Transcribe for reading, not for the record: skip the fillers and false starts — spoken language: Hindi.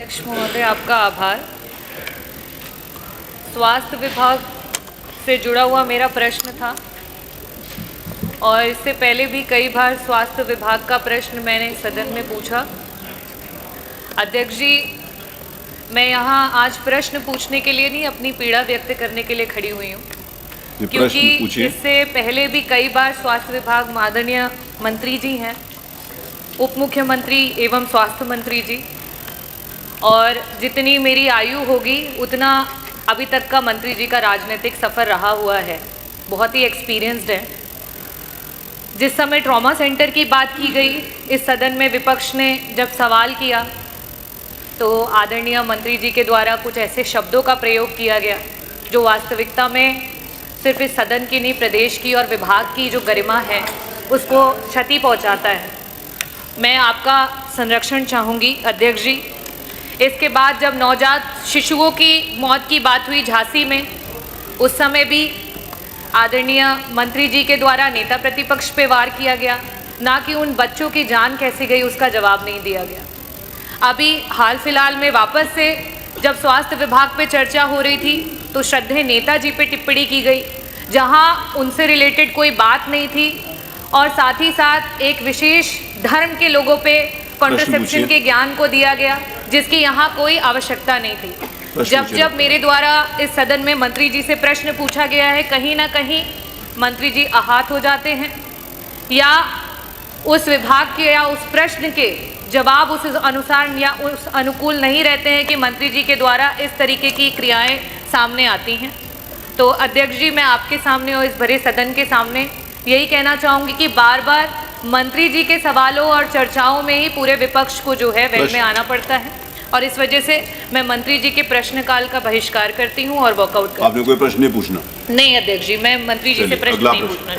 अध्यक्ष महोदय, आपका आभार। स्वास्थ्य विभाग से जुड़ा हुआ मेरा प्रश्न था और इससे पहले भी कई बार स्वास्थ्य विभाग का प्रश्न मैंने सदन में पूछा। अध्यक्ष जी, मैं यहाँ आज प्रश्न पूछने के लिए नहीं, अपनी पीड़ा व्यक्त करने के लिए खड़ी हुई हूँ, क्योंकि इससे पहले भी कई बार स्वास्थ्य विभाग माननीय मंत्री जी हैं, उप मुख्यमंत्री एवं स्वास्थ्य मंत्री जी, और जितनी मेरी आयु होगी उतना अभी तक का मंत्री जी का राजनीतिक सफ़र रहा हुआ है, बहुत ही एक्सपीरियंस्ड है। जिस समय ट्रॉमा सेंटर की बात की गई इस सदन में, विपक्ष ने जब सवाल किया तो आदरणीय मंत्री जी के द्वारा कुछ ऐसे शब्दों का प्रयोग किया गया जो वास्तविकता में सिर्फ इस सदन की नहीं, प्रदेश की और विभाग की जो गरिमा है उसको क्षति पहुंचाता है। मैं आपका संरक्षण चाहूँगी अध्यक्ष जी। इसके बाद जब नवजात शिशुओं की मौत की बात हुई झांसी में, उस समय भी आदरणीय मंत्री जी के द्वारा नेता प्रतिपक्ष पे वार किया गया, ना कि उन बच्चों की जान कैसे गई उसका जवाब नहीं दिया गया। अभी हाल फिलहाल में वापस से जब स्वास्थ्य विभाग पे चर्चा हो रही थी तो श्रद्धेय नेताजी पे टिप्पणी की गई, जहां उनसे रिलेटेड कोई बात नहीं थी, और साथ ही साथ एक विशेष धर्म के लोगों पे कॉन्ट्रसेप्शन के ज्ञान को दिया गया जिसकी यहाँ कोई आवश्यकता नहीं थी। जब मेरे द्वारा इस सदन में मंत्री जी से प्रश्न पूछा गया है, कहीं ना कहीं मंत्री जी आहत हो जाते हैं या उस विभाग के या उस प्रश्न के जवाब उस अनुसार या उस अनुकूल नहीं रहते हैं कि मंत्री जी के द्वारा इस तरीके की क्रियाएं सामने आती हैं। तो अध्यक्ष जी, मैं आपके सामने और इस भरे सदन के सामने यही कहना चाहूँगी कि बार बार मंत्री जी के सवालों और चर्चाओं में ही पूरे विपक्ष को जो है वह में आना पड़ता है, और इस वजह से मैं मंत्री जी के प्रश्नकाल का बहिष्कार करती हूँ और वॉकआउट करती हूँ। आपने कोई प्रश्न नहीं पूछना? नहीं अध्यक्ष जी, मैं मंत्री जी से प्रश्न नहीं पूछना।